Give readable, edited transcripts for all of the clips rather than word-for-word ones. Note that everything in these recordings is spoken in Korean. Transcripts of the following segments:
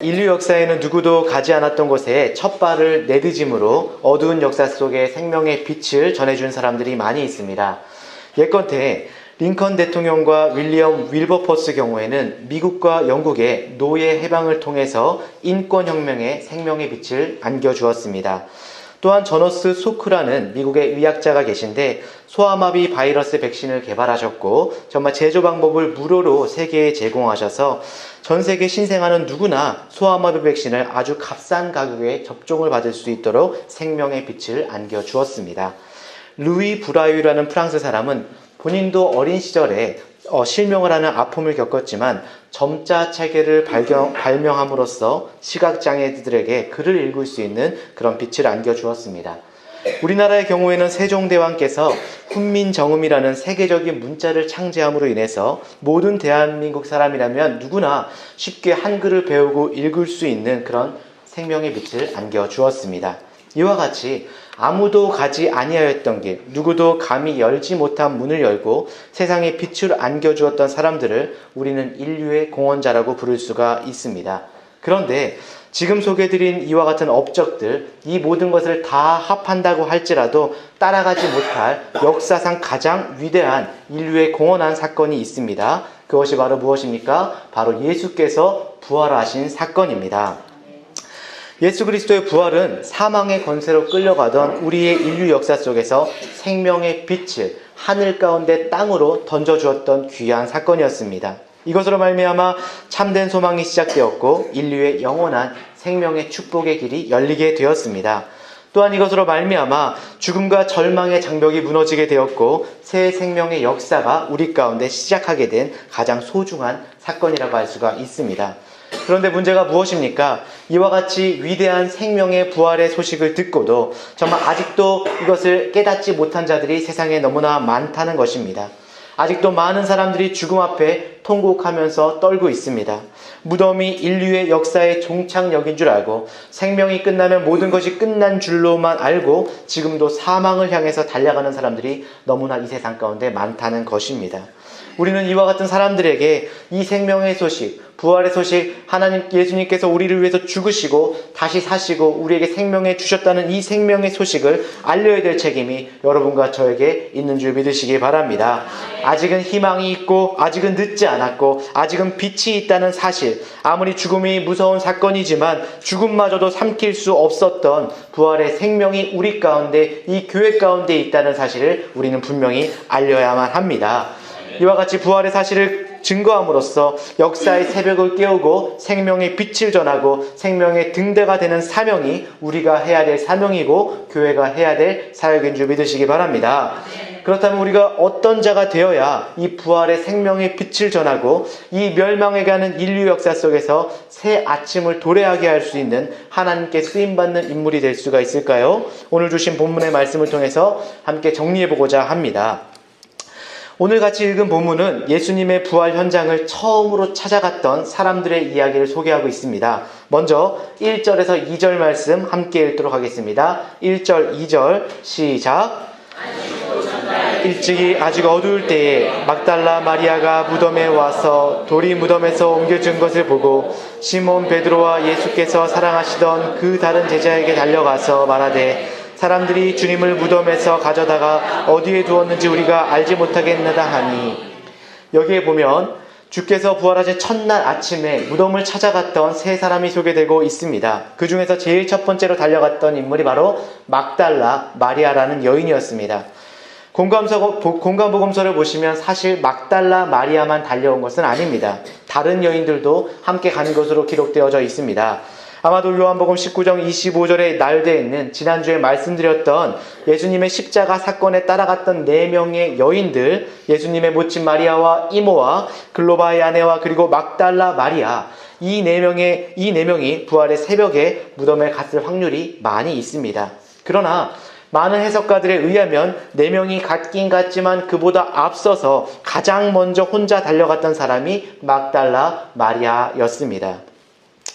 인류 역사에는 누구도 가지 않았던 곳에 첫 발을 내디짐으로 어두운 역사 속에 생명의 빛을 전해준 사람들이 많이 있습니다. 예컨대 링컨 대통령과 윌리엄 윌버포스 경우에는 미국과 영국의 노예 해방을 통해서 인권혁명에 생명의 빛을 안겨주었습니다. 또한 저너스 소크라는 미국의 의학자가 계신데 소아마비 바이러스 백신을 개발하셨고 정말 제조 방법을 무료로 세계에 제공하셔서 전 세계 신생아는 누구나 소아마비 백신을 아주 값싼 가격에 접종을 받을 수 있도록 생명의 빛을 안겨주었습니다. 루이 브라유라는 프랑스 사람은 본인도 어린 시절에 실명을 하는 아픔을 겪었지만 점자 체계를 발명함으로써 시각장애인들에게 글을 읽을 수 있는 그런 빛을 안겨주었습니다. 우리나라의 경우에는 세종대왕께서 훈민정음이라는 세계적인 문자를 창제함으로 인해서 모든 대한민국 사람이라면 누구나 쉽게 한글을 배우고 읽을 수 있는 그런 생명의 빛을 안겨주었습니다. 이와 같이 아무도 가지 아니하였던 길, 누구도 감히 열지 못한 문을 열고 세상에 빛을 안겨주었던 사람들을 우리는 인류의 공헌자라고 부를 수가 있습니다. 그런데 지금 소개해드린 이와 같은 업적들, 이 모든 것을 다 합한다고 할지라도 따라가지 못할 역사상 가장 위대한 인류의 공헌한 사건이 있습니다. 그것이 바로 무엇입니까? 바로 예수께서 부활하신 사건입니다. 예수 그리스도의 부활은 사망의 권세로 끌려가던 우리의 인류 역사 속에서 생명의 빛을 하늘 가운데 땅으로 던져주었던 귀한 사건이었습니다. 이것으로 말미암아 참된 소망이 시작되었고 인류의 영원한 생명의 축복의 길이 열리게 되었습니다. 또한 이것으로 말미암아 죽음과 절망의 장벽이 무너지게 되었고 새 생명의 역사가 우리 가운데 시작하게 된 가장 소중한 사건이라고 할 수가 있습니다. 그런데 문제가 무엇입니까? 이와 같이 위대한 생명의 부활의 소식을 듣고도 정말 아직도 이것을 깨닫지 못한 자들이 세상에 너무나 많다는 것입니다. 아직도 많은 사람들이 죽음 앞에 통곡하면서 떨고 있습니다. 무덤이 인류의 역사의 종착역인 줄 알고 생명이 끝나면 모든 것이 끝난 줄로만 알고 지금도 사망을 향해서 달려가는 사람들이 너무나 이 세상 가운데 많다는 것입니다. 우리는 이와 같은 사람들에게 이 생명의 소식, 부활의 소식, 하나님 예수님께서 우리를 위해서 죽으시고 다시 사시고 우리에게 생명을 주셨다는 이 생명의 소식을 알려야 될 책임이 여러분과 저에게 있는 줄 믿으시기 바랍니다. 아직은 희망이 있고 아직은 늦지 않았고 아직은 빛이 있다는 사실, 아무리 죽음이 무서운 사건이지만 죽음마저도 삼킬 수 없었던 부활의 생명이 우리 가운데, 이 교회 가운데 있다는 사실을 우리는 분명히 알려야만 합니다. 이와 같이 부활의 사실을 증거함으로써 역사의 새벽을 깨우고 생명의 빛을 전하고 생명의 등대가 되는 사명이 우리가 해야 될 사명이고 교회가 해야 될 사역인 줄 믿으시기 바랍니다. 그렇다면 우리가 어떤 자가 되어야 이 부활의 생명의 빛을 전하고 이 멸망해가는 인류 역사 속에서 새 아침을 도래하게 할 수 있는 하나님께 쓰임받는 인물이 될 수가 있을까요? 오늘 주신 본문의 말씀을 통해서 함께 정리해보고자 합니다. 오늘 같이 읽은 본문은 예수님의 부활 현장을 처음으로 찾아갔던 사람들의 이야기를 소개하고 있습니다. 먼저 1절에서 2절 말씀 함께 읽도록 하겠습니다. 1절, 2절 시작. 일찍이 아직 어두울 때에 막달라 마리아가 무덤에 와서 돌이 무덤에서 옮겨진 것을 보고 시몬 베드로와 예수께서 사랑하시던 그 다른 제자에게 달려가서 말하되 사람들이 주님을 무덤에서 가져다가 어디에 두었는지 우리가 알지 못하겠나다 하니, 여기에 보면 주께서 부활하신 첫날 아침에 무덤을 찾아갔던 세 사람이 소개되고 있습니다. 그 중에서 제일 첫 번째로 달려갔던 인물이 바로 막달라 마리아라는 여인이었습니다. 공관복음서를 보시면 사실 막달라 마리아만 달려온 것은 아닙니다. 다른 여인들도 함께 가는 것으로 기록되어져 있습니다. 아마도 요한복음 19장 25절에 나열되어 있는 지난주에 말씀드렸던 예수님의 십자가 사건에 따라갔던 4명의 여인들, 예수님의 모친 마리아와 이모와 글로바의 아내와 그리고 막달라 마리아, 이 4명이 부활의 새벽에 무덤에 갔을 확률이 많이 있습니다. 그러나 많은 해석가들에 의하면 4명이 같긴 같지만 그보다 앞서서 가장 먼저 혼자 달려갔던 사람이 막달라 마리아였습니다.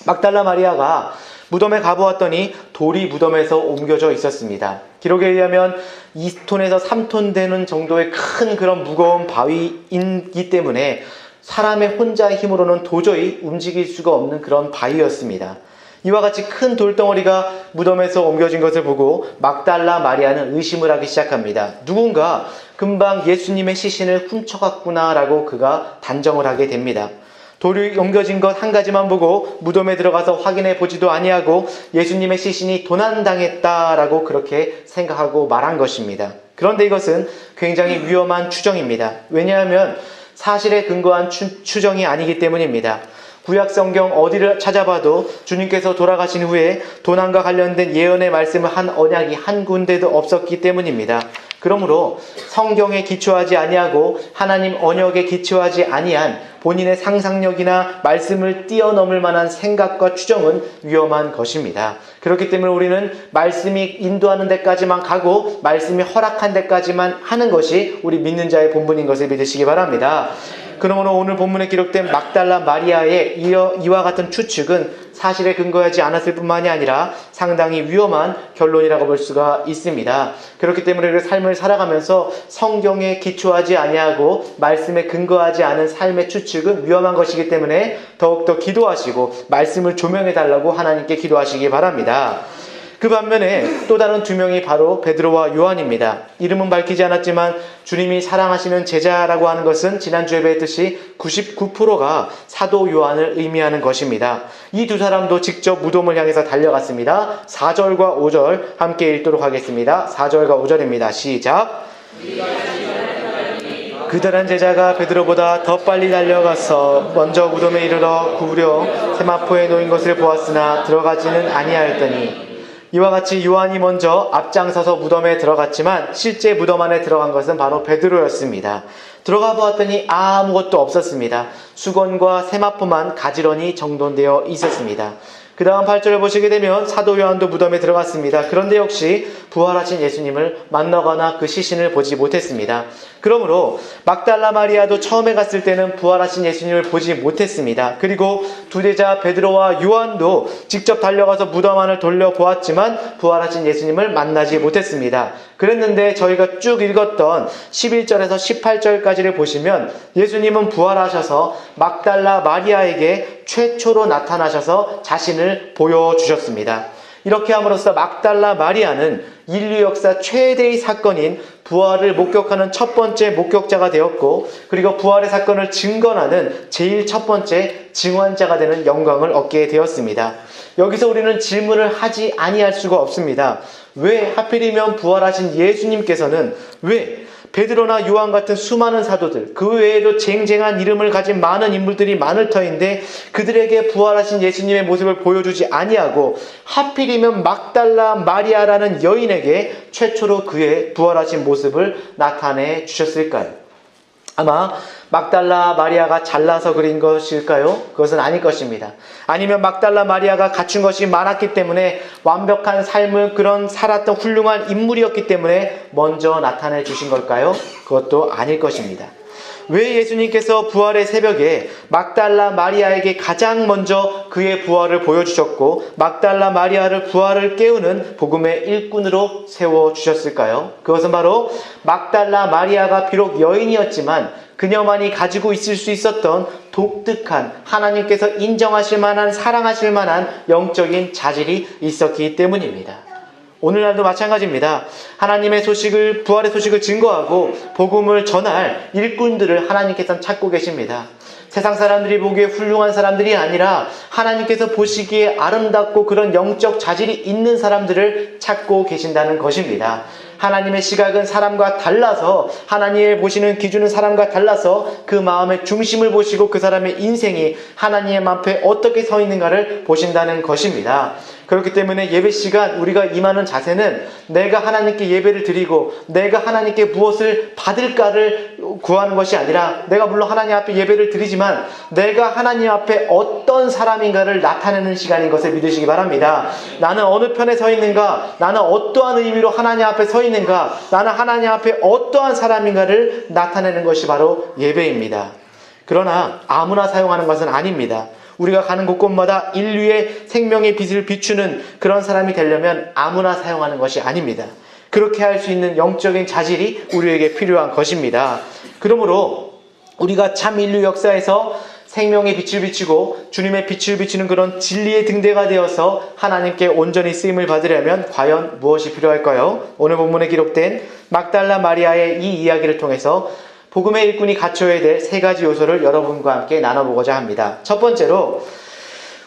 막달라 마리아가 무덤에 가보았더니 돌이 무덤에서 옮겨져 있었습니다. 기록에 의하면 2톤에서 3톤 되는 정도의 큰 그런 무거운 바위이기 때문에 사람의 혼자의 힘으로는 도저히 움직일 수가 없는 그런 바위였습니다. 이와 같이 큰 돌덩어리가 무덤에서 옮겨진 것을 보고 막달라 마리아는 의심을 하기 시작합니다. 누군가 금방 예수님의 시신을 훔쳐갔구나라고 그가 단정을 하게 됩니다. 돌이 옮겨진 것 한 가지만 보고 무덤에 들어가서 확인해 보지도 아니하고 예수님의 시신이 도난당했다라고 그렇게 생각하고 말한 것입니다. 그런데 이것은 굉장히 위험한 추정입니다. 왜냐하면 사실에 근거한 추정이 아니기 때문입니다. 구약 성경 어디를 찾아봐도 주님께서 돌아가신 후에 도난과 관련된 예언의 말씀을 한 언약이 한 군데도 없었기 때문입니다. 그러므로 성경에 기초하지 아니하고 하나님 언약에 기초하지 아니한 본인의 상상력이나 말씀을 뛰어넘을 만한 생각과 추정은 위험한 것입니다. 그렇기 때문에 우리는 말씀이 인도하는 데까지만 가고 말씀이 허락한 데까지만 하는 것이 우리 믿는 자의 본분인 것을 믿으시기 바랍니다. 그러므로 오늘 본문에 기록된 막달라 마리아의 이와 같은 추측은 사실에 근거하지 않았을 뿐만이 아니라 상당히 위험한 결론이라고 볼 수가 있습니다. 그렇기 때문에 우리가 삶을 살아가면서 성경에 기초하지 아니하고 말씀에 근거하지 않은 삶의 추측은 위험한 것이기 때문에 더욱더 기도하시고 말씀을 조명해 달라고 하나님께 기도하시기 바랍니다. 그 반면에 또 다른 두 명이 바로 베드로와 요한입니다. 이름은 밝히지 않았지만 주님이 사랑하시는 제자라고 하는 것은 지난주에 배웠듯이 99%가 사도 요한을 의미하는 것입니다. 이 두 사람도 직접 무덤을 향해서 달려갔습니다. 4절과 5절 함께 읽도록 하겠습니다. 4절과 5절입니다. 시작. 그들한 제자가 베드로보다 더 빨리 달려가서 먼저 무덤에 이르러 구부려 세마포에 놓인 것을 보았으나 들어가지는 아니하였더니 이와 같이 요한이 먼저 앞장서서 무덤에 들어갔지만 실제 무덤 안에 들어간 것은 바로 베드로였습니다. 들어가 보았더니 아무것도 없었습니다. 수건과 세마포만 가지런히 정돈되어 있었습니다. 그 다음 8절을 보시게 되면 사도 요한도 무덤에 들어갔습니다. 그런데 역시 부활하신 예수님을 만나거나 그 시신을 보지 못했습니다. 그러므로 막달라 마리아도 처음에 갔을 때는 부활하신 예수님을 보지 못했습니다. 그리고 두 제자 베드로와 요한도 직접 달려가서 무덤 안을 돌려보았지만 부활하신 예수님을 만나지 못했습니다. 그랬는데 저희가 쭉 읽었던 11절에서 18절까지를 보시면 예수님은 부활하셔서 막달라 마리아에게 최초로 나타나셔서 자신을 보여주셨습니다. 이렇게 함으로써 막달라 마리아는 인류 역사 최대의 사건인 부활을 목격하는 첫 번째 목격자가 되었고, 그리고 부활의 사건을 증거하는 제일 첫 번째 증언자가 되는 영광을 얻게 되었습니다. 여기서 우리는 질문을 하지 아니할 수가 없습니다. 왜 하필이면 부활하신 예수님께서는 왜 베드로나 요한 같은 수많은 사도들, 그 외에도 쟁쟁한 이름을 가진 많은 인물들이 많을 터인데 그들에게 부활하신 예수님의 모습을 보여주지 아니하고 하필이면 막달라 마리아라는 여인에게 최초로 그의 부활하신 모습을 나타내 주셨을까요? 아마 막달라 마리아가 잘나서 그린 것일까요? 그것은 아닐 것입니다. 아니면 막달라 마리아가 갖춘 것이 많았기 때문에 완벽한 삶을 그런 살았던 훌륭한 인물이었기 때문에 먼저 나타내 주신 걸까요? 그것도 아닐 것입니다. 왜 예수님께서 부활의 새벽에 막달라 마리아에게 가장 먼저 그의 부활을 보여주셨고 막달라 마리아를 부활을 깨우는 복음의 일꾼으로 세워주셨을까요? 그것은 바로 막달라 마리아가 비록 여인이었지만 그녀만이 가지고 있을 수 있었던 독특한 하나님께서 인정하실 만한 사랑하실 만한 영적인 자질이 있었기 때문입니다. 오늘날도 마찬가지입니다. 하나님의 소식을, 부활의 소식을 증거하고 복음을 전할 일꾼들을 하나님께서는 찾고 계십니다. 세상 사람들이 보기에 훌륭한 사람들이 아니라 하나님께서 보시기에 아름답고 그런 영적 자질이 있는 사람들을 찾고 계신다는 것입니다. 하나님의 시각은 사람과 달라서, 하나님의 보시는 기준은 사람과 달라서 그 마음의 중심을 보시고 그 사람의 인생이 하나님 앞에 어떻게 서 있는가를 보신다는 것입니다. 그렇기 때문에 예배 시간 우리가 임하는 자세는 내가 하나님께 예배를 드리고 내가 하나님께 무엇을 받을까를 구하는 것이 아니라, 내가 물론 하나님 앞에 예배를 드리지만 내가 하나님 앞에 어떤 사람인가를 나타내는 시간인 것을 믿으시기 바랍니다. 나는 어느 편에 서 있는가, 나는 어떠한 의미로 하나님 앞에 서 있는가, 나는 하나님 앞에 어떠한 사람인가를 나타내는 것이 바로 예배입니다. 그러나 아무나 사용하는 것은 아닙니다. 우리가 가는 곳곳마다 인류의 생명의 빛을 비추는 그런 사람이 되려면 아무나 사용하는 것이 아닙니다. 그렇게 할 수 있는 영적인 자질이 우리에게 필요한 것입니다. 그러므로 우리가 참 인류 역사에서 생명의 빛을 비추고 주님의 빛을 비추는 그런 진리의 등대가 되어서 하나님께 온전히 쓰임을 받으려면 과연 무엇이 필요할까요? 오늘 본문에 기록된 막달라 마리아의 이 이야기를 통해서 복음의 일꾼이 갖춰야 될 세 가지 요소를 여러분과 함께 나눠보고자 합니다. 첫 번째로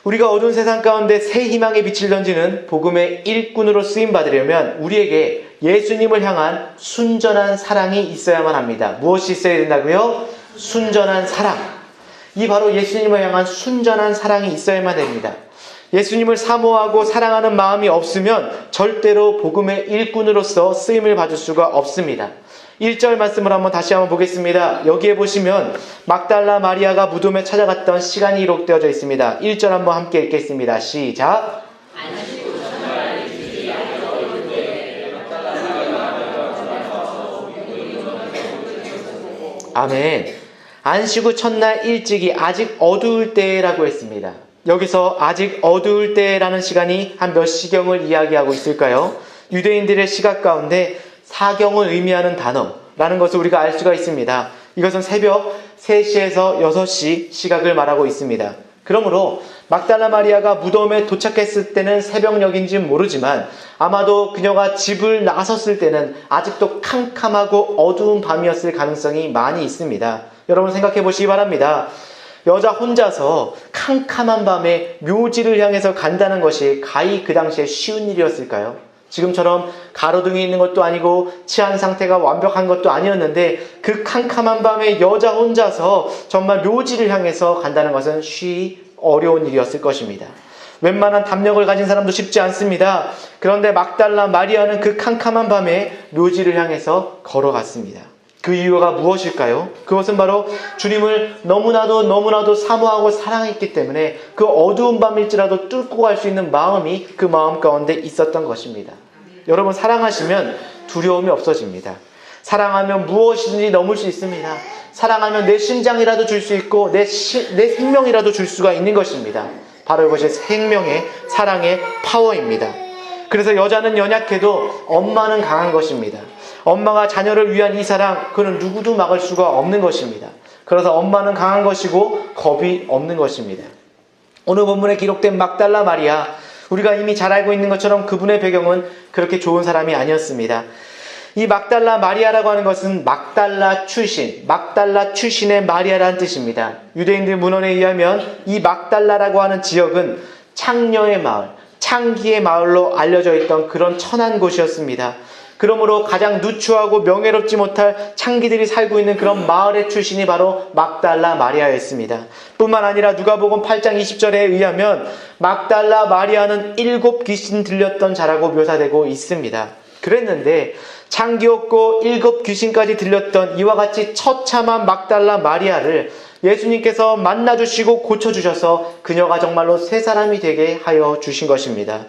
우리가 어두운 세상 가운데 새 희망의 빛을 던지는 복음의 일꾼으로 쓰임받으려면 우리에게 예수님을 향한 순전한 사랑이 있어야만 합니다. 무엇이 있어야 된다고요? 순전한 사랑. 이 바로 예수님을 향한 순전한 사랑이 있어야만 됩니다. 예수님을 사모하고 사랑하는 마음이 없으면 절대로 복음의 일꾼으로서 쓰임을 받을 수가 없습니다. 1절 말씀을 다시 한번 보겠습니다. 여기에 보시면 막달라 마리아가 무덤에 찾아갔던 시간이 기록되어져 있습니다. 1절 한번 함께 읽겠습니다. 시작. 아멘. 안식 후 첫날 일찍이 아직 어두울 때라고 했습니다. 여기서 아직 어두울 때라는 시간이 한 몇 시경을 이야기하고 있을까요? 유대인들의 시각 가운데 사경을 의미하는 단어라는 것을 우리가 알 수가 있습니다. 이것은 새벽 3시에서 6시 시각을 말하고 있습니다. 그러므로 막달라 마리아가 무덤에 도착했을 때는 새벽녘인지 모르지만 아마도 그녀가 집을 나섰을 때는 아직도 캄캄하고 어두운 밤이었을 가능성이 많이 있습니다. 여러분 생각해 보시기 바랍니다. 여자 혼자서 캄캄한 밤에 묘지를 향해서 간다는 것이 가히 그 당시에 쉬운 일이었을까요? 지금처럼 가로등이 있는 것도 아니고 치안 상태가 완벽한 것도 아니었는데 그 캄캄한 밤에 여자 혼자서 정말 묘지를 향해서 간다는 것은 쉬이 어려운 일이었을 것입니다. 웬만한 담력을 가진 사람도 쉽지 않습니다. 그런데 막달라 마리아는 그 캄캄한 밤에 묘지를 향해서 걸어갔습니다. 그 이유가 무엇일까요? 그것은 바로 주님을 너무나도 사모하고 사랑했기 때문에 그 어두운 밤일지라도 뚫고 갈 수 있는 마음이 그 마음 가운데 있었던 것입니다. 여러분 사랑하시면 두려움이 없어집니다. 사랑하면 무엇이든지 넘을 수 있습니다. 사랑하면 내 심장이라도 줄 수 있고 내 생명이라도 줄 수가 있는 것입니다. 바로 이것이 생명의 사랑의 파워입니다. 그래서 여자는 연약해도 엄마는 강한 것입니다. 엄마가 자녀를 위한 이 사랑, 그는 누구도 막을 수가 없는 것입니다. 그래서 엄마는 강한 것이고 겁이 없는 것입니다. 오늘 본문에 기록된 막달라 마리아, 우리가 이미 잘 알고 있는 것처럼 그분의 배경은 그렇게 좋은 사람이 아니었습니다. 이 막달라 마리아라고 하는 것은 막달라 출신의 마리아라는 뜻입니다. 유대인들 문헌에 의하면 이 막달라라고 하는 지역은 창녀의 마을, 창기의 마을로 알려져 있던 그런 천한 곳이었습니다. 그러므로 가장 누추하고 명예롭지 못할 창기들이 살고 있는 그런 마을의 출신이 바로 막달라 마리아였습니다. 뿐만 아니라 누가복음 8장 20절에 의하면 막달라 마리아는 7 귀신 들렸던 자라고 묘사되고 있습니다. 그랬는데 창기였고 7 귀신까지 들렸던 이와 같이 처참한 막달라 마리아를 예수님께서 만나주시고 고쳐주셔서 그녀가 정말로 새 사람이 되게 하여 주신 것입니다.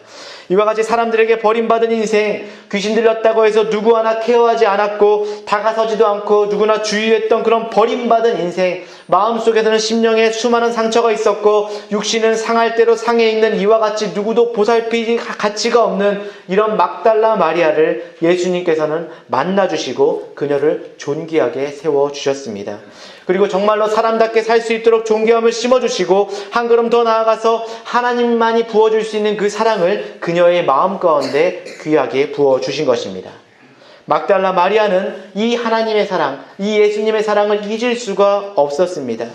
이와 같이 사람들에게 버림받은 인생, 귀신 들렸다고 해서 누구 하나 케어하지 않았고 다가서지도 않고 누구나 주의했던 그런 버림받은 인생, 마음속에서는 심령에 수많은 상처가 있었고 육신은 상할 대로 상해 있는 이와 같이 누구도 보살필 가치가 없는 이런 막달라 마리아를 예수님께서는 만나주시고 그녀를 존귀하게 세워주셨습니다. 그리고 정말로 사람답게 살 수 있도록 존귀함을 심어주시고 한 걸음 더 나아가서 하나님만이 부어줄 수 있는 그 사랑을 그녀의 마음 가운데 귀하게 부어주신 것입니다. 막달라 마리아는 이 하나님의 사랑, 이 예수님의 사랑을 잊을 수가 없었습니다.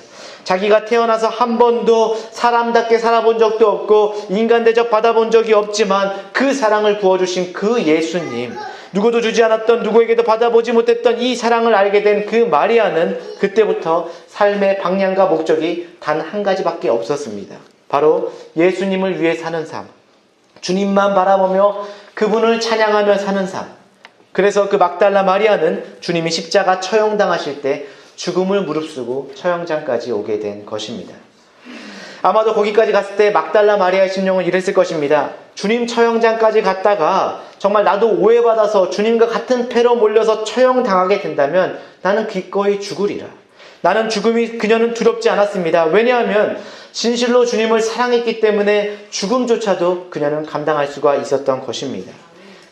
자기가 태어나서 한 번도 사람답게 살아본 적도 없고 인간 대접 받아본 적이 없지만 그 사랑을 부어주신 그 예수님, 누구도 주지 않았던, 누구에게도 받아보지 못했던 이 사랑을 알게 된 그 마리아는 그때부터 삶의 방향과 목적이 단 한 가지밖에 없었습니다. 바로 예수님을 위해 사는 삶, 주님만 바라보며 그분을 찬양하며 사는 삶. 그래서 그 막달라 마리아는 주님이 십자가 처형당하실 때 죽음을 무릅쓰고 처형장까지 오게 된 것입니다. 아마도 거기까지 갔을 때 막달라 마리아의 심령은 이랬을 것입니다. 주님 처형장까지 갔다가 정말 나도 오해받아서 주님과 같은 패로 몰려서 처형당하게 된다면 나는 기꺼이 죽으리라. 나는 죽음이 그녀는 두렵지 않았습니다. 왜냐하면 진실로 주님을 사랑했기 때문에 죽음조차도 그녀는 감당할 수가 있었던 것입니다.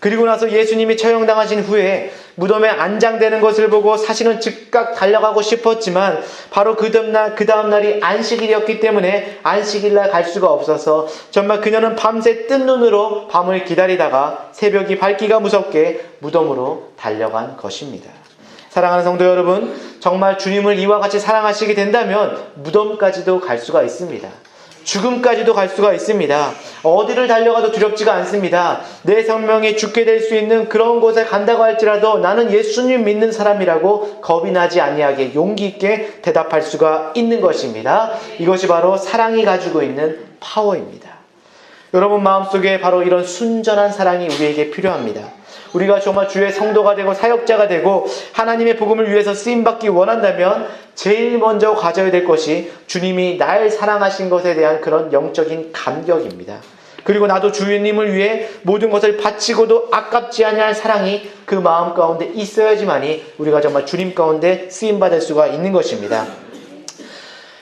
그리고 나서 예수님이 처형당하신 후에 무덤에 안장되는 것을 보고 사실은 즉각 달려가고 싶었지만 바로 그 다음날이 안식일이었기 때문에 안식일날 갈 수가 없어서 정말 그녀는 밤새 뜬 눈으로 밤을 기다리다가 새벽이 밝기가 무섭게 무덤으로 달려간 것입니다. 사랑하는 성도 여러분, 정말 주님을 이와 같이 사랑하시게 된다면 무덤까지도 갈 수가 있습니다. 죽음까지도 갈 수가 있습니다. 어디를 달려가도 두렵지가 않습니다. 내 생명이 죽게 될 수 있는 그런 곳에 간다고 할지라도 나는 예수님 믿는 사람이라고 겁이 나지 아니하게 용기 있게 대답할 수가 있는 것입니다. 이것이 바로 사랑이 가지고 있는 파워입니다. 여러분 마음속에 바로 이런 순전한 사랑이 우리에게 필요합니다. 우리가 정말 주의 성도가 되고 사역자가 되고 하나님의 복음을 위해서 쓰임받기 원한다면 제일 먼저 가져야 될 것이 주님이 날 사랑하신 것에 대한 그런 영적인 감격입니다. 그리고 나도 주님을 위해 모든 것을 바치고도 아깝지 아니할 사랑이 그 마음 가운데 있어야지만이 우리가 정말 주님 가운데 쓰임받을 수가 있는 것입니다.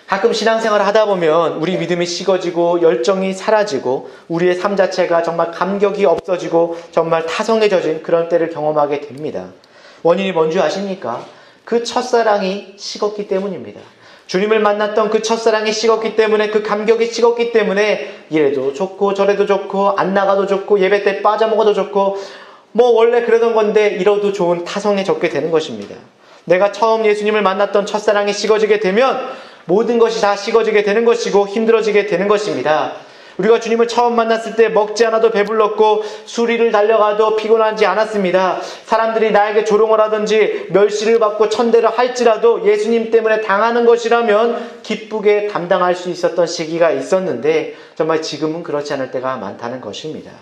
가끔 신앙생활을 하다 보면 우리 믿음이 식어지고 열정이 사라지고 우리의 삶 자체가 정말 감격이 없어지고 정말 타성해져진 그런 때를 경험하게 됩니다. 원인이 뭔지 아십니까? 그 첫사랑이 식었기 때문입니다. 주님을 만났던 그 첫사랑이 식었기 때문에, 그 감격이 식었기 때문에 이래도 좋고 저래도 좋고 안 나가도 좋고 예배 때 빠져먹어도 좋고 뭐 원래 그러던 건데 이러도 좋은 타성해졌게 되는 것입니다. 내가 처음 예수님을 만났던 첫사랑이 식어지게 되면 모든 것이 다 식어지게 되는 것이고 힘들어지게 되는 것입니다. 우리가 주님을 처음 만났을 때 먹지 않아도 배불렀고 수리를 달려가도 피곤하지 않았습니다. 사람들이 나에게 조롱을 하든지 멸시를 받고 천대를 할지라도 예수님 때문에 당하는 것이라면 기쁘게 담당할 수 있었던 시기가 있었는데 정말 지금은 그렇지 않을 때가 많다는 것입니다.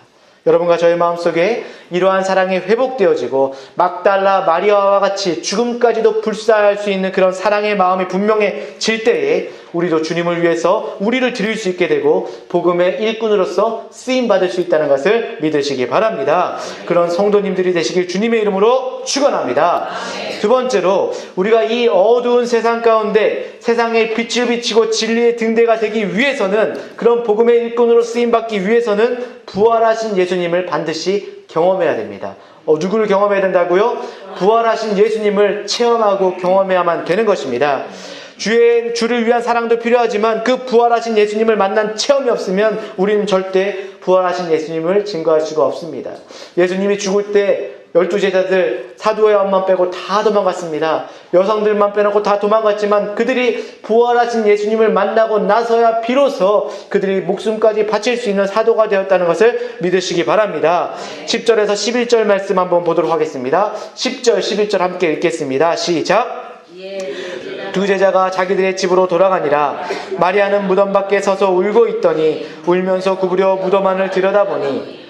여러분과 저의 마음속에 이러한 사랑이 회복되어지고 막달라 마리아와 같이 죽음까지도 불사할 수 있는 그런 사랑의 마음이 분명해질 때에 우리도 주님을 위해서 우리를 드릴 수 있게 되고 복음의 일꾼으로서 쓰임받을 수 있다는 것을 믿으시기 바랍니다. 그런 성도님들이 되시길 주님의 이름으로 축원합니다. 두 번째로 우리가 이 어두운 세상 가운데 세상에 빛을 비치고 진리의 등대가 되기 위해서는, 그런 복음의 일꾼으로 쓰임받기 위해서는 부활하신 예수님을 반드시 경험해야 됩니다. 누구를 경험해야 된다고요? 부활하신 예수님을 체험하고 경험해야만 되는 것입니다. 주를 위한 사랑도 필요하지만 그 부활하신 예수님을 만난 체험이 없으면 우리는 절대 부활하신 예수님을 증거할 수가 없습니다. 예수님이 죽을 때 12제자들 사도의 엄만 빼고 다 도망갔습니다. 여성들만 빼놓고 다 도망갔지만 그들이 부활하신 예수님을 만나고 나서야 비로소 그들이 목숨까지 바칠 수 있는 사도가 되었다는 것을 믿으시기 바랍니다. 10절에서 11절 말씀 한번 보도록 하겠습니다. 10절 11절 함께 읽겠습니다. 시작. 두 제자가 자기들의 집으로 돌아가니라. 마리아는 무덤 밖에 서서 울고 있더니 울면서 구부려 무덤 안을 들여다보니,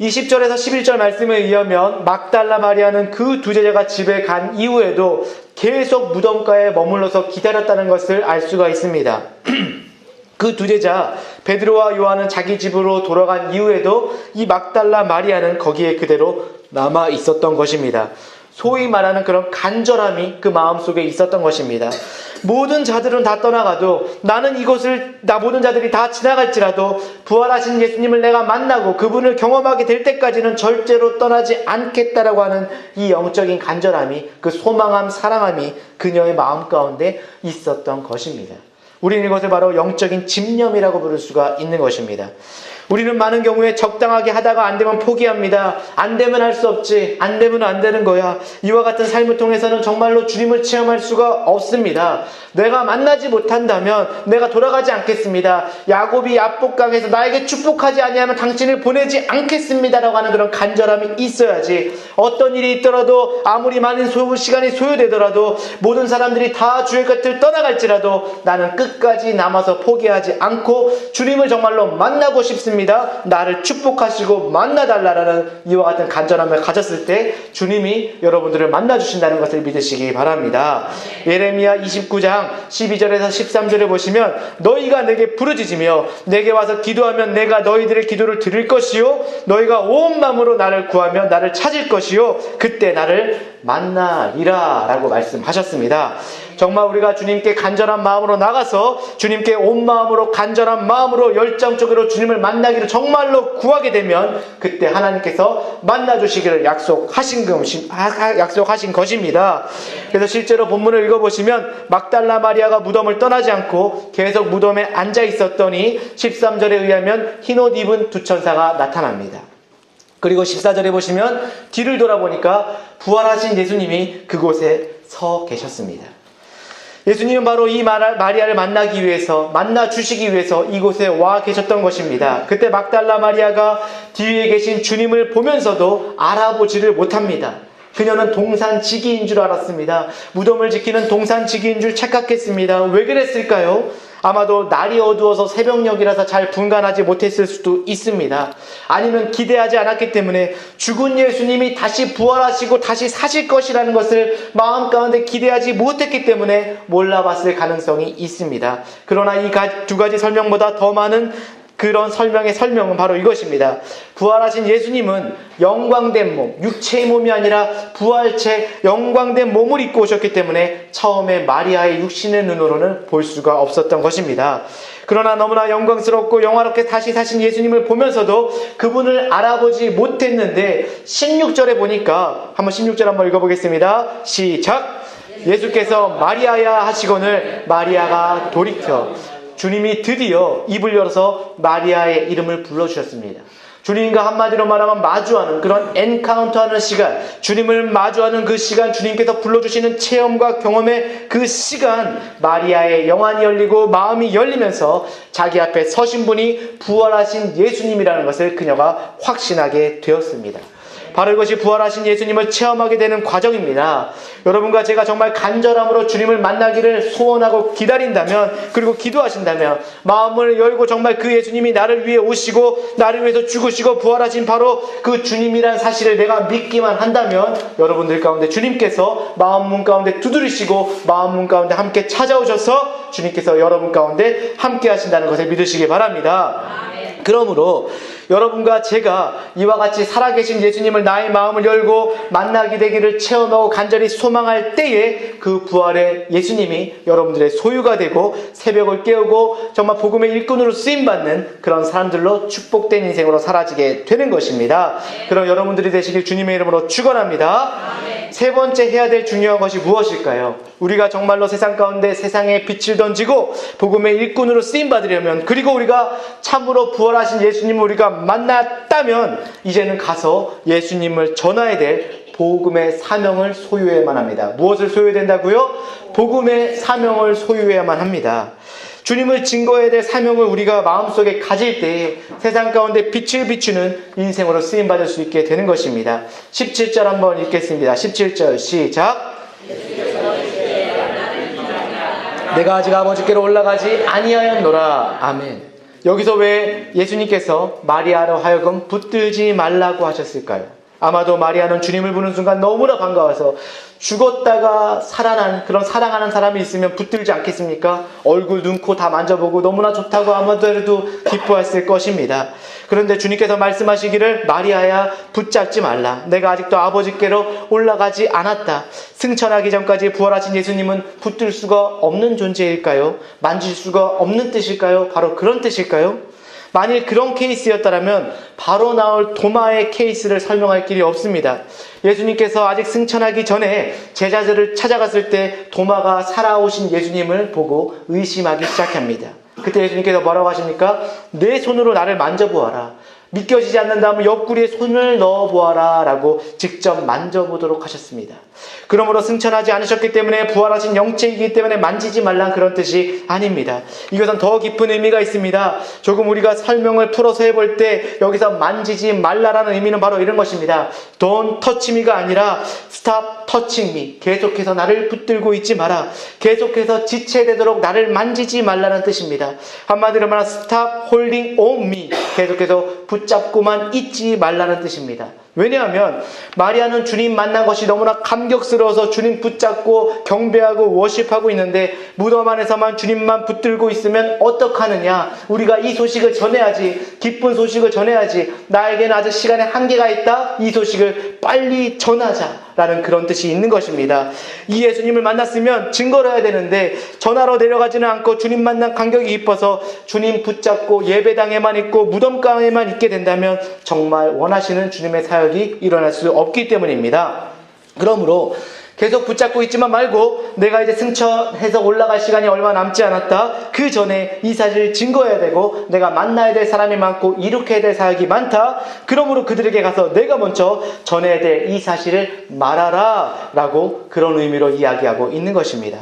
20절에서 11절 말씀에 의하면 막달라 마리아는 그 두 제자가 집에 간 이후에도 계속 무덤가에 머물러서 기다렸다는 것을 알 수가 있습니다. 그 두 제자 베드로와 요한은 자기 집으로 돌아간 이후에도 이 막달라 마리아는 거기에 그대로 남아 있었던 것입니다. 소위 말하는 그런 간절함이 그 마음속에 있었던 것입니다. 모든 자들은 다 떠나가도 나는 이곳을, 모든 자들이 다 지나갈지라도 부활하신 예수님을 내가 만나고 그분을 경험하게 될 때까지는 절대로 떠나지 않겠다라고 하는 이 영적인 간절함이, 그 소망함, 사랑함이 그녀의 마음 가운데 있었던 것입니다. 우리는 이것을 바로 영적인 집념이라고 부를 수가 있는 것입니다. 우리는 많은 경우에 적당하게 하다가 안 되면 포기합니다. 안 되면 할 수 없지. 안 되면 안 되는 거야. 이와 같은 삶을 통해서는 정말로 주님을 체험할 수가 없습니다. 내가 만나지 못한다면 내가 돌아가지 않겠습니다. 야곱이 야복강에서 나에게 축복하지 아니하면 당신을 보내지 않겠습니다라고 하는 그런 간절함이 있어야지. 어떤 일이 있더라도, 아무리 많은 시간이 소요되더라도, 모든 사람들이 다 주의 곁을 떠나갈지라도 나는 끝까지 남아서 포기하지 않고 주님을 정말로 만나고 싶습니다. 나를 축복하시고 만나달라라는 이와 같은 간절함을 가졌을 때 주님이 여러분들을 만나주신다는 것을 믿으시기 바랍니다. 예레미야 29장 12절에서 13절에 보시면, 너희가 내게 부르짖으며 내게 와서 기도하면 내가 너희들의 기도를 들을 것이요 너희가 온 마음으로 나를 구하며 나를 찾을 것이요 그때 나를 만나리라 라고 말씀하셨습니다. 정말 우리가 주님께 간절한 마음으로 나가서 주님께 온 마음으로 간절한 마음으로 열정적으로 주님을 만나기를 정말로 구하게 되면 그때 하나님께서 만나주시기를 약속하신 것입니다. 그래서 실제로 본문을 읽어보시면 막달라 마리아가 무덤을 떠나지 않고 계속 무덤에 앉아 있었더니 13절에 의하면 흰옷 입은 두 천사가 나타납니다. 그리고 14절에 보시면 뒤를 돌아보니까 부활하신 예수님이 그곳에 서 계셨습니다. 예수님은 바로 이 마리아를 만나기 위해서, 만나 주시기 위해서 이곳에 와 계셨던 것입니다. 그때 막달라 마리아가 뒤에 계신 주님을 보면서도 알아보지를 못합니다. 그녀는 동산지기인 줄 알았습니다. 무덤을 지키는 동산지기인 줄 착각했습니다. 왜 그랬을까요? 아마도 날이 어두워서 새벽녘이라서 잘 분간하지 못했을 수도 있습니다. 아니면 기대하지 않았기 때문에 죽은 예수님이 다시 부활하시고 다시 사실 것이라는 것을 마음 가운데 기대하지 못했기 때문에 몰라봤을 가능성이 있습니다. 그러나 이 두 가지 설명보다 더 많은 그런 설명은 바로 이것입니다. 부활하신 예수님은 영광된 몸, 육체의 몸이 아니라 부활체 영광된 몸을 입고 오셨기 때문에 처음에 마리아의 육신의 눈으로는 볼 수가 없었던 것입니다. 그러나 너무나 영광스럽고 영화롭게 다시 사신 예수님을 보면서도 그분을 알아보지 못했는데 16절에 보니까 한번 16절 한번 읽어보겠습니다. 시작! 예수께서 마리아야 하시거늘 마리아가 돌이켜 주님이 드디어 입을 열어서 마리아의 이름을 불러주셨습니다. 주님과 한마디로 말하면 마주하는 그런 엔카운터하는 시간, 주님을 마주하는 그 시간, 주님께서 불러주시는 체험과 경험의 그 시간, 마리아의 영안이 열리고 마음이 열리면서 자기 앞에 서신 분이 부활하신 예수님이라는 것을 그녀가 확신하게 되었습니다. 바로 이것이 부활하신 예수님을 체험하게 되는 과정입니다. 여러분과 제가 정말 간절함으로 주님을 만나기를 소원하고 기다린다면, 그리고 기도하신다면, 마음을 열고 정말 그 예수님이 나를 위해 오시고 나를 위해서 죽으시고 부활하신 바로 그 주님이란 사실을 내가 믿기만 한다면 여러분들 가운데 주님께서 마음문 가운데 두드리시고 마음문 가운데 함께 찾아오셔서 주님께서 여러분 가운데 함께 하신다는 것을 믿으시기 바랍니다. 그러므로 여러분과 제가 이와 같이 살아계신 예수님을 나의 마음을 열고 만나게 되기를 체험하고 간절히 소망할 때에 그 부활의 예수님이 여러분들의 소유가 되고 새벽을 깨우고 정말 복음의 일꾼으로 쓰임받는 그런 사람들로 축복된 인생으로 사라지게 되는 것입니다. 그럼 여러분들이 되시길 주님의 이름으로 축원합니다. 세 번째 해야 될 중요한 것이 무엇일까요? 우리가 정말로 세상 가운데 세상에 빛을 던지고 복음의 일꾼으로 쓰임받으려면, 그리고 우리가 참으로 부활하신 예수님을 우리가 만났다면 이제는 가서 예수님을 전해야 될 복음의 사명을 소유해야만 합니다. 무엇을 소유해야 된다고요? 복음의 사명을 소유해야만 합니다. 주님을 증거해야 될 사명을 우리가 마음속에 가질 때 세상 가운데 빛을 비추는 인생으로 쓰임받을 수 있게 되는 것입니다. 17절 한번 읽겠습니다. 17절 시작! 내가 아직 아버지께로 올라가지 아니하였노라. 아멘. 여기서 왜 예수님께서 마리아로 하여금 붙들지 말라고 하셨을까요? 아마도 마리아는 주님을 보는 순간 너무나 반가워서 죽었다가 살아난 그런 사랑하는 사람이 있으면 붙들지 않겠습니까? 얼굴, 눈, 코 다 만져보고 너무나 좋다고 아무래도 기뻐했을 것입니다. 그런데 주님께서 말씀하시기를 마리아야 붙잡지 말라. 내가 아직도 아버지께로 올라가지 않았다. 승천하기 전까지 부활하신 예수님은 붙들 수가 없는 존재일까요? 만질 수가 없는 뜻일까요? 바로 그런 뜻일까요? 만일 그런 케이스였다면 바로 나올 도마의 케이스를 설명할 길이 없습니다. 예수님께서 아직 승천하기 전에 제자들을 찾아갔을 때 도마가 살아오신 예수님을 보고 의심하기 시작합니다. 그때 예수님께서 뭐라고 하십니까? 내 손으로 나를 만져보아라. 믿겨지지 않는다면 옆구리에 손을 넣어보아라 라고 직접 만져보도록 하셨습니다. 그러므로 승천하지 않으셨기 때문에 부활하신 영체이기 때문에 만지지 말란 그런 뜻이 아닙니다. 이것은 더 깊은 의미가 있습니다. 조금 우리가 설명을 풀어서 해볼 때 여기서 만지지 말라라는 의미는 바로 이런 것입니다. Don't touch me가 아니라 Stop touching me. 계속해서 나를 붙들고 있지 마라. 계속해서 지체되도록 나를 만지지 말라는 뜻입니다. 한마디로 말하면 Stop holding on me. 계속해서 붙잡고만 있지 말라는 뜻입니다. 왜냐하면 마리아는 주님 만난 것이 너무나 감격스러워서 주님 붙잡고 경배하고 워십하고 있는데 무덤 안에서만 주님만 붙들고 있으면 어떡하느냐. 우리가 이 소식을 전해야지. 기쁜 소식을 전해야지. 나에게는 아직 시간에 한계가 있다. 이 소식을 빨리 전하자 라는 그런 뜻이 있는 것입니다. 이 예수님을 만났으면 증거를 해야 되는데 전하러 내려가지는 않고 주님 만난 간격이 깊어서 주님 붙잡고 예배당에만 있고 무덤가에만 있게 된다면 정말 원하시는 주님의 사역이 일어날 수 없기 때문입니다. 그러므로 계속 붙잡고 있지만 말고 내가 이제 승천해서 올라갈 시간이 얼마 남지 않았다. 그 전에 이 사실을 증거해야 되고 내가 만나야 될 사람이 많고 이룩해야 될 사역이 많다. 그러므로 그들에게 가서 내가 먼저 전해야 될 이 사실을 말하라 라고 그런 의미로 이야기하고 있는 것입니다.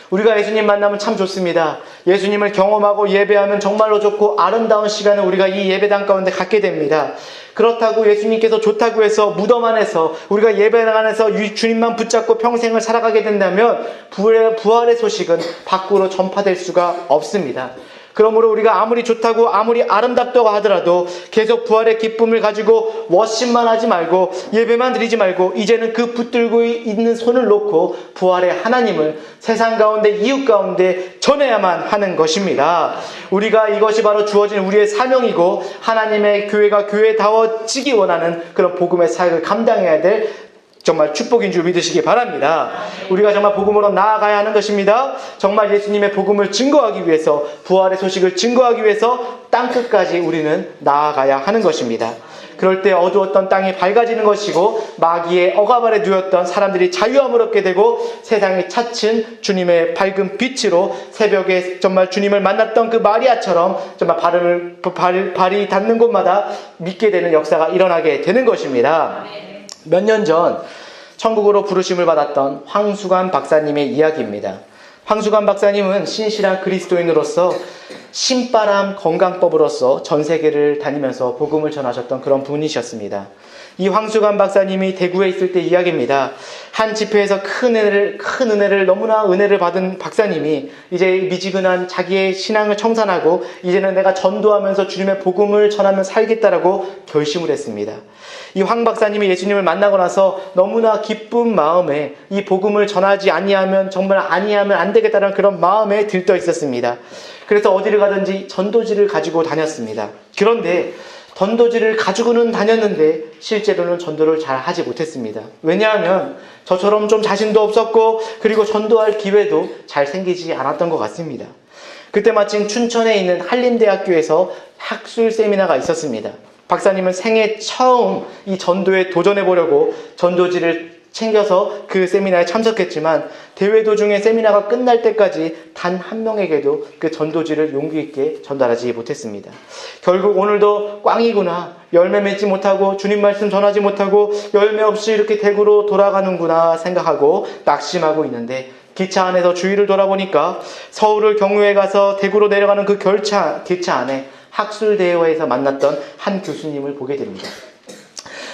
우리가 예수님 만나면 참 좋습니다. 예수님을 경험하고 예배하면 정말로 좋고 아름다운 시간을 우리가 이 예배당 가운데 갖게 됩니다. 그렇다고 예수님께서 좋다고 해서 무덤 안에서 우리가 예배당 안에서 주님만 붙잡고 평생을 살아가게 된다면 부활의 소식은 밖으로 전파될 수가 없습니다. 그러므로 우리가 아무리 좋다고 아무리 아름답다고 하더라도 계속 부활의 기쁨을 가지고 워십만 하지 말고 예배만 드리지 말고 이제는 그 붙들고 있는 손을 놓고 부활의 하나님을 세상 가운데 이웃 가운데 전해야만 하는 것입니다. 우리가 이것이 바로 주어진 우리의 사명이고 하나님의 교회가 교회다워지기 원하는 그런 복음의 사역을 감당해야 될 정말 축복인 줄 믿으시기 바랍니다. 우리가 정말 복음으로 나아가야 하는 것입니다. 정말 예수님의 복음을 증거하기 위해서 부활의 소식을 증거하기 위해서 땅끝까지 우리는 나아가야 하는 것입니다. 그럴 때 어두웠던 땅이 밝아지는 것이고 마귀의 억압 아래 누웠던 사람들이 자유함을 얻게 되고 세상이 차츰 주님의 밝은 빛으로 새벽에 정말 주님을 만났던 그 마리아처럼 정말 발이 닿는 곳마다 믿게 되는 역사가 일어나게 되는 것입니다. 몇 년 전 천국으로 부르심을 받았던 황수관 박사님의 이야기입니다. 황수관 박사님은 신실한 그리스도인으로서 신바람 건강법으로서 전 세계를 다니면서 복음을 전하셨던 그런 분이셨습니다. 이 황수관 박사님이 대구에 있을 때 이야기입니다. 한 집회에서 큰 은혜를 너무나 은혜를 받은 박사님이 이제 미지근한 자기의 신앙을 청산하고 이제는 내가 전도하면서 주님의 복음을 전하며 살겠다라고 결심을 했습니다. 이 황 박사님이 예수님을 만나고 나서 너무나 기쁜 마음에 이 복음을 전하지 아니하면 정말 아니하면 안 되겠다는 그런 마음에 들떠 있었습니다. 그래서 어디를 가든지 전도지를 가지고 다녔습니다. 그런데 전도지를 가지고는 다녔는데 실제로는 전도를 잘 하지 못했습니다. 왜냐하면 저처럼 좀 자신도 없었고 그리고 전도할 기회도 잘 생기지 않았던 것 같습니다. 그때 마침 춘천에 있는 한림대학교에서 학술 세미나가 있었습니다. 박사님은 생애 처음 이 전도에 도전해보려고 전도지를 챙겨서 그 세미나에 참석했지만 대회 도중에 세미나가 끝날 때까지 단 한 명에게도 그 전도지를 용기 있게 전달하지 못했습니다. 결국 오늘도 꽝이구나, 열매 맺지 못하고 주님 말씀 전하지 못하고 열매 없이 이렇게 대구로 돌아가는구나 생각하고 낙심하고 있는데 기차 안에서 주위를 돌아보니까 서울을 경유해 가서 대구로 내려가는 그 기차 안에 학술대회에서 만났던 한 교수님을 보게 됩니다.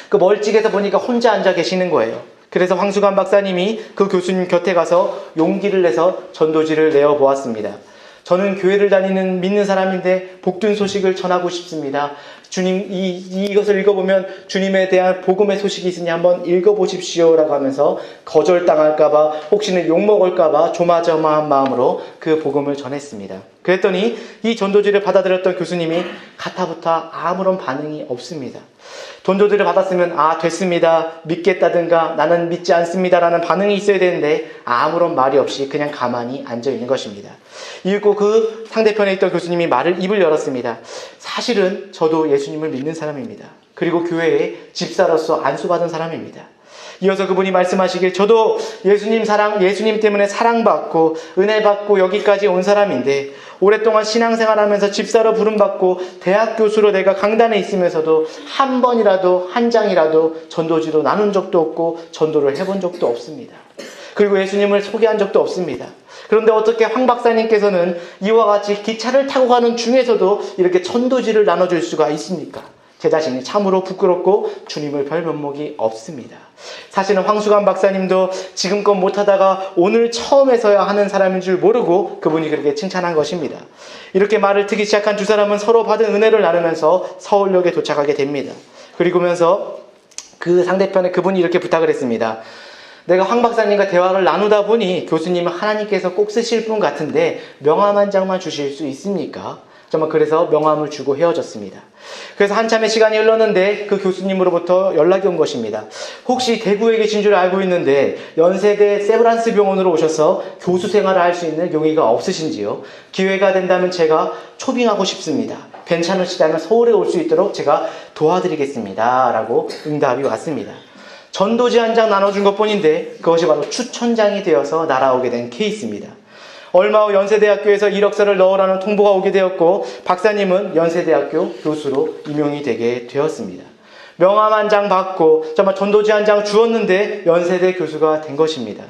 그 멀찍이에서 보니까 혼자 앉아 계시는 거예요. 그래서 황수관 박사님이 그 교수님 곁에 가서 용기를 내서 전도지를 내어보았습니다. 저는 교회를 다니는 믿는 사람인데 복된 소식을 전하고 싶습니다. 주님, 이것을 읽어보면 주님에 대한 복음의 소식이 있으니 한번 읽어보십시오 라고 하면서 거절당할까봐 혹시는 욕먹을까봐 조마조마한 마음으로 그 복음을 전했습니다. 그랬더니 이 전도지를 받아들였던 교수님이 가타부타 아무런 반응이 없습니다. 전도지를 받았으면 됐습니다, 믿겠다든가 나는 믿지 않습니다 라는 반응이 있어야 되는데 아무런 말이 없이 그냥 가만히 앉아있는 것입니다. 이윽고 그 상대편에 있던 교수님이 입을 열었습니다. 사실은 저도 예수님을 믿는 사람입니다. 그리고 교회에 집사로서 안수받은 사람입니다. 이어서 그분이 말씀하시길 저도 예수님 때문에 사랑받고 은혜받고 여기까지 온 사람인데 오랫동안 신앙생활하면서 집사로 부름받고 대학 교수로 내가 강단에 있으면서도 한 번이라도 한 장이라도 전도지도 나눈 적도 없고 전도를 해본 적도 없습니다. 그리고 예수님을 소개한 적도 없습니다. 그런데 어떻게 황 박사님께서는 이와 같이 기차를 타고 가는 중에서도 이렇게 전도지를 나눠줄 수가 있습니까? 제 자신이 참으로 부끄럽고 주님을 별 면목이 없습니다. 사실은 황수관 박사님도 지금껏 못하다가 오늘 처음에서야 하는 사람인 줄 모르고 그분이 그렇게 칭찬한 것입니다. 이렇게 말을 트기 시작한 두 사람은 서로 받은 은혜를 나누면서 서울역에 도착하게 됩니다. 그리고면서 그 상대편에 그분이 이렇게 부탁을 했습니다. 내가 황 박사님과 대화를 나누다 보니 교수님은 하나님께서 꼭 쓰실 분 같은데 명함 한 장만 주실 수 있습니까? 정말 그래서 명함을 주고 헤어졌습니다. 그래서 한참의 시간이 흘렀는데 그 교수님으로부터 연락이 온 것입니다. 혹시 대구에 계신 줄 알고 있는데 연세대 세브란스 병원으로 오셔서 교수 생활을 할 수 있는 용의가 없으신지요? 기회가 된다면 제가 초빙하고 싶습니다. 괜찮으시다면 서울에 올 수 있도록 제가 도와드리겠습니다. 라고 응답이 왔습니다. 전도지 한 장 나눠준 것뿐인데 그것이 바로 추천장이 되어서 날아오게 된 케이스입니다. 얼마 후 연세대학교에서 이력서를 넣으라는 통보가 오게 되었고 박사님은 연세대학교 교수로 임용이 되게 되었습니다. 명함 한 장 받고 정말 전도지 한 장 주었는데 연세대 교수가 된 것입니다.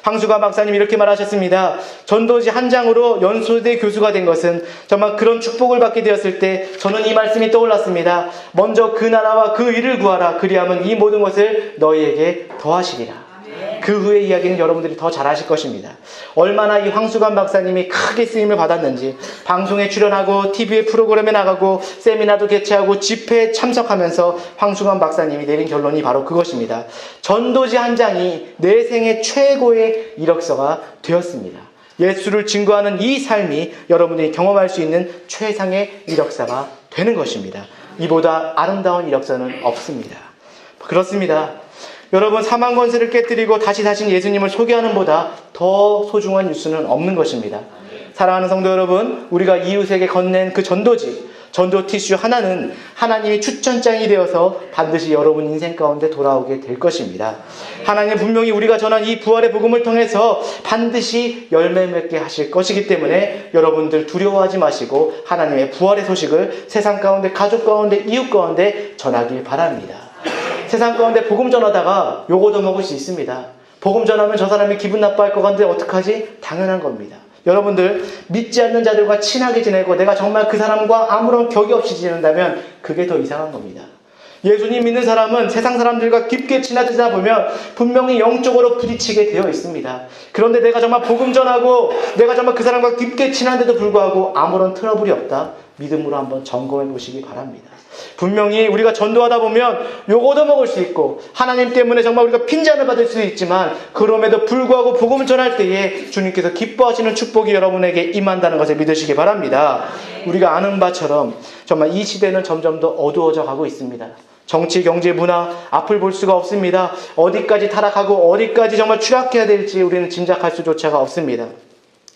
황수관 박사님 이렇게 말하셨습니다. 전도지 한 장으로 연세대 교수가 된 것은 정말 그런 축복을 받게 되었을 때 저는 이 말씀이 떠올랐습니다. 먼저 그 나라와 그 일을 구하라. 그리하면 이 모든 것을 너희에게 더하시리라. 그 후의 이야기는 여러분들이 더 잘 아실 것입니다. 얼마나 이 황수관 박사님이 크게 쓰임을 받았는지 방송에 출연하고 TV에 프로그램에 나가고 세미나도 개최하고 집회에 참석하면서 황수관 박사님이 내린 결론이 바로 그것입니다. 전도지 한 장이 내 생애 최고의 이력서가 되었습니다. 예수를 증거하는 이 삶이 여러분들이 경험할 수 있는 최상의 이력서가 되는 것입니다. 이보다 아름다운 이력서는 없습니다. 그렇습니다. 여러분 사망 권세를 깨뜨리고 다시 사신 예수님을 소개하는 보다 더 소중한 뉴스는 없는 것입니다. 사랑하는 성도 여러분, 우리가 이웃에게 건넨 그 전도지, 전도 티슈 하나는 하나님의 추천장이 되어서 반드시 여러분 인생 가운데 돌아오게 될 것입니다. 하나님 분명히 우리가 전한 이 부활의 복음을 통해서 반드시 열매 맺게 하실 것이기 때문에 여러분들 두려워하지 마시고 하나님의 부활의 소식을 세상 가운데, 가족 가운데, 이웃 가운데 전하길 바랍니다. 세상 가운데 복음 전하다가 요거도 먹을 수 있습니다. 복음 전하면 저 사람이 기분 나빠할 것 같은데 어떡하지? 당연한 겁니다. 여러분들 믿지 않는 자들과 친하게 지내고 내가 정말 그 사람과 아무런 격이 없이 지낸다면 그게 더 이상한 겁니다. 예수님 믿는 사람은 세상 사람들과 깊게 지나다 보면 분명히 영적으로 부딪히게 되어 있습니다. 그런데 내가 정말 복음 전하고 내가 정말 그 사람과 깊게 친한데도 불구하고 아무런 트러블이 없다? 믿음으로 한번 점검해 보시기 바랍니다. 분명히 우리가 전도하다 보면 요거도 먹을 수 있고 하나님 때문에 정말 우리가 핀잔을 받을 수도 있지만 그럼에도 불구하고 복음을 전할 때에 주님께서 기뻐하시는 축복이 여러분에게 임한다는 것을 믿으시기 바랍니다. 우리가 아는 바처럼 정말 이 시대는 점점 더 어두워져 가고 있습니다. 정치, 경제, 문화 앞을 볼 수가 없습니다. 어디까지 타락하고 어디까지 정말 추락해야 될지 우리는 짐작할 수조차가 없습니다.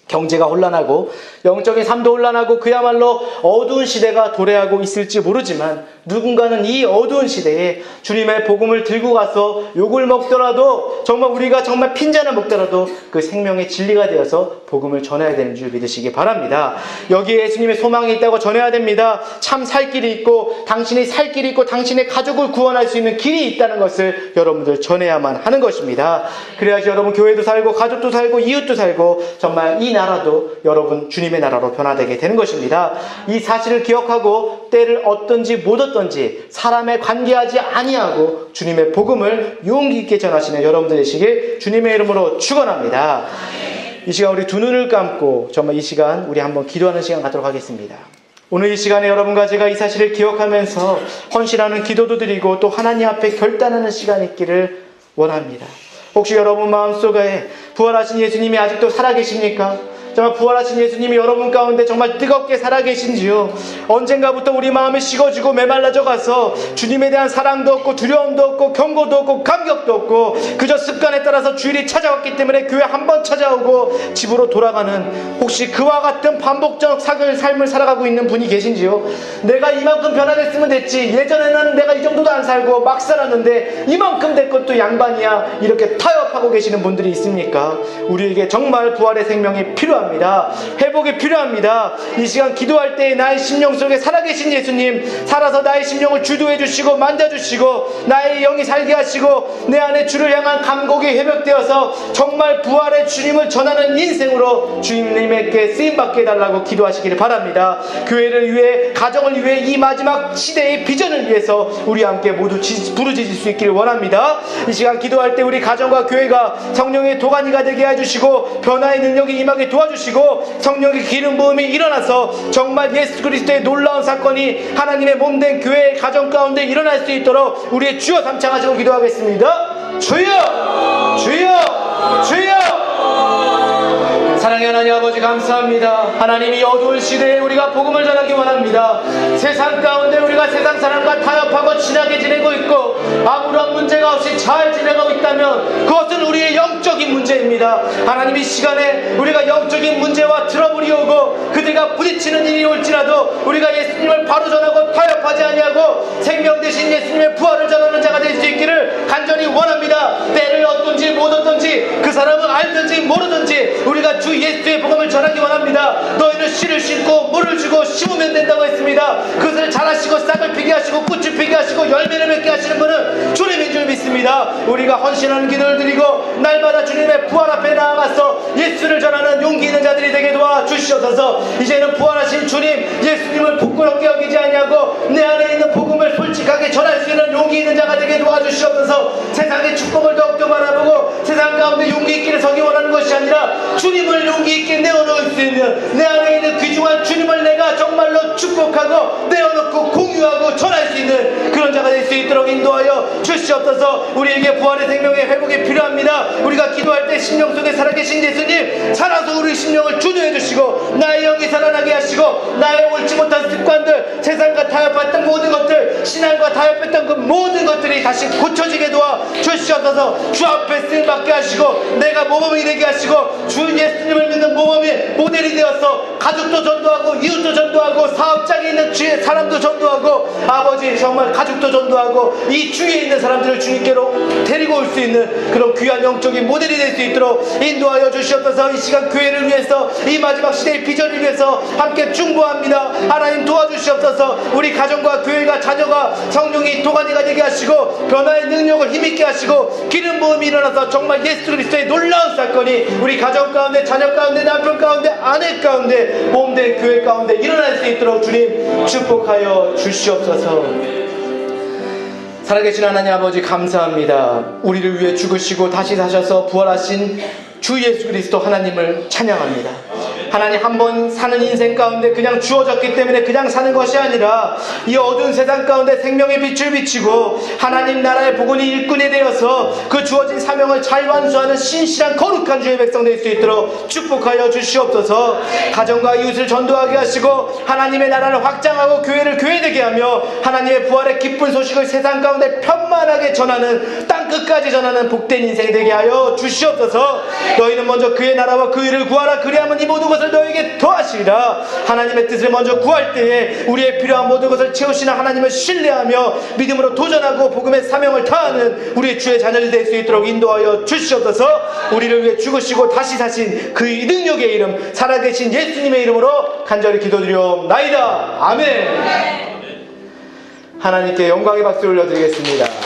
경제가 혼란하고 영적인 삶도 혼란하고 그야말로 어두운 시대가 도래하고 있을지 모르지만 누군가는 이 어두운 시대에 주님의 복음을 들고 가서 욕을 먹더라도 정말 우리가 정말 핀잔을 먹더라도 그 생명의 진리가 되어서 복음을 전해야 되는 줄 믿으시기 바랍니다. 여기에 예수님의 소망이 있다고 전해야 됩니다. 참 살 길이 있고 당신이 살 길이 있고 당신의 가족을 구원할 수 있는 길이 있다는 것을 여러분들 전해야만 하는 것입니다. 그래야지 여러분 교회도 살고 가족도 살고 이웃도 살고 정말 이 나라도 여러분 주님의 나라로 변화되게 되는 것입니다. 이 사실을 기억하고 때를 얻든지 못 얻든지 사람에 관계하지 아니하고 주님의 복음을 용기 있게 전하시는 여러분들 되시길 주님의 이름으로 축원합니다. 이 시간 우리 두 눈을 감고 정말 이 시간 우리 한번 기도하는 시간 갖도록 하겠습니다. 오늘 이 시간에 여러분과 제가 이 사실을 기억하면서 헌신하는 기도도 드리고 또 하나님 앞에 결단하는 시간이 있기를 원합니다. 혹시 여러분 마음속에 부활하신 예수님이 아직도 살아계십니까? 정말 부활하신 예수님이 여러분 가운데 정말 뜨겁게 살아계신지요? 언젠가부터 우리 마음이 식어지고 메말라져 가서 주님에 대한 사랑도 없고 두려움도 없고 경고도 없고 감격도 없고 그저 습관에 따라서 주일이 찾아왔기 때문에 교회 한번 찾아오고 집으로 돌아가는 혹시 그와 같은 반복적 삶을 살아가고 있는 분이 계신지요? 내가 이만큼 변화됐으면 됐지, 예전에는 내가 이 정도도 안 살고 막 살았는데 이만큼 된 것도 양반이야, 이렇게 타협하고 계시는 분들이 있습니까? 우리에게 정말 부활의 생명이 필요합니다. 회복이 필요합니다. 이 시간 기도할 때 나의 심령 속에 살아계신 예수님, 살아서 나의 심령을 주도해 주시고 만져주시고 나의 영이 살게 하시고 내 안에 주를 향한 감곡이 회복되어서 정말 부활의 주님을 전하는 인생으로 주님에게 쓰임받게 해달라고 기도하시기를 바랍니다. 교회를 위해, 가정을 위해, 이 마지막 시대의 비전을 위해서 우리 함께 모두 부르짖을 수 있기를 원합니다. 이 시간 기도할 때 우리 가정과 교회가 성령의 도가니가 되게 해주시고 변화의 능력이 임하게 도와주시고 성령의 기름 부음이 일어나서 정말 예수 그리스도의 놀라운 사건이 하나님의 몸된 교회의 가정 가운데 일어날 수 있도록 우리의 주여 삼창하시고 기도하겠습니다. 주여! 주여! 주여! 사랑의 하나님 아버지 감사합니다. 하나님이 어두운 시대에 우리가 복음을 전하기 원합니다. 세상 가운데 우리가 세상 사람과 타협하고 친하게 지내고 있고 아무런 문제가 없이 잘 지내고 있다면 그것은 우리의 영적인 문제입니다. 하나님 이 시간에 우리가 영적인 문제와 트러블이 오고 그들과 부딪히는 일이 올지라도 우리가 예수님을 바로 전하고 타협하지 아니하고 생명 대신 예수님의 부활을 전하는 자가 될 수 있기를 간절히 원합니다. 때를 얻든지 못 얻든지 그 사람은 알든지 모르든지 우리가 주 예수의 복음을 전하기 원합니다. 너희는 씨를 심고 물을 주고 심으면 된다고 했습니다. 그것을 자라시고 싹을 피게 하시고 꽃을 피게 하시고 열매를 맺게 하시는 분은 주님인 줄 믿습니다. 우리가 헌신하는 기도를 드리고 날마다 주님의 부활 앞에 나아가서 예수를 전하는 용기 있는 자들이 되게 도와주시옵소서. 이제는 부활하신 주님 예수님을 부끄럽게 여기지 아니하고 내 안에 있는 복음을 솔직하게 전할 수 있는 용기 있는 자가 되게 도와주시옵소서. 세상의 축복을 더욱더 바라보고 세상 가운데 용기 있게 서기 원하는 것이 아니라 주님을 용기 있게 내어놓을 수 있는 내 안에 있는 귀중한 주님을 내가 정말로 축복하고 내어놓고 공유하고 전할 수 있는 그런 자가 될 수 있도록 인도하여 주시옵소서. 우리에게 부활의 생명의 회복이 필요합니다. 우리가 기도할 때 심령 속에 살아계신 예수님 살아서 우리 심령을 주도해 주시고 나의 영이 살아나게 하시고 나의 옳지 못한 습관들 세상과 타협했던 모든 것들 신앙과 타협했던 그 모든 것들이 다시 고쳐지게 도와 주시옵소서. 주 앞에 쓰임받게 하시고 내가 모범이 되게 하시고 주 예수님을 믿는 모범의 모델이 되어서 가족도 전도하고 이웃도 전도하고 사업장에 있는 주의 사람도 전도하고 아버지 정말 가족도 전도하고 이 주위에 있는 사람들을 주님께로 데리고 올 수 있는 그런 귀한 영적인 모델이 될 수 있도록 인도하여 주시옵소서. 이 시간 교회를 위해서 이 마지막 시대의 비전을 위해서 함께 중보합니다. 하나님 도와주시옵소서. 우리 가정과 교회가 자녀가 성령이 도가니가 되게 하시고 변화의 능력을 힘있게 하시고 기름 부음이 일어나서 정말 예수 그리스도의 놀라운 사건이 우리 가정 가운데 자녀 가운데 남편 가운데 아내 가운데 몸된 교회 가운데 일어날 수 있도록 주님 축복하여 주시옵소서. 살아계신 하나님 아버지 감사합니다. 우리를 위해 죽으시고 다시 사셔서 부활하신 주 예수 그리스도 하나님을 찬양합니다. 하나님 한 번 사는 인생 가운데 그냥 주어졌기 때문에 그냥 사는 것이 아니라 이 어두운 세상 가운데 생명의 빛을 비치고 하나님 나라의 복음이 일꾼이 되어서 그 주어진 사명을 잘 완수하는 신실한 거룩한 주의 백성 될 수 있도록 축복하여 주시옵소서. 가정과 이웃을 전도하게 하시고 하나님의 나라를 확장하고 교회를 교회되게 하며 하나님의 부활의 기쁜 소식을 세상 가운데 편만하게 전하는 땅끝까지 전하는 복된 인생이 되게 하여 주시옵소서. 너희는 먼저 그의 나라와 그 일을 구하라. 그리하면 이 모든 것을 너에게 더하시리라. 하나님의 뜻을 먼저 구할 때에 우리의 필요한 모든 것을 채우시는 하나님을 신뢰하며 믿음으로 도전하고 복음의 사명을 다하는 우리의 주의 자녀들이 될 수 있도록 인도하여 주시옵소서. 우리를 위해 죽으시고 다시 사신 그 능력의 이름 살아계신 예수님의 이름으로 간절히 기도드리옵나이다. 아멘. 하나님께 영광의 박수 올려드리겠습니다.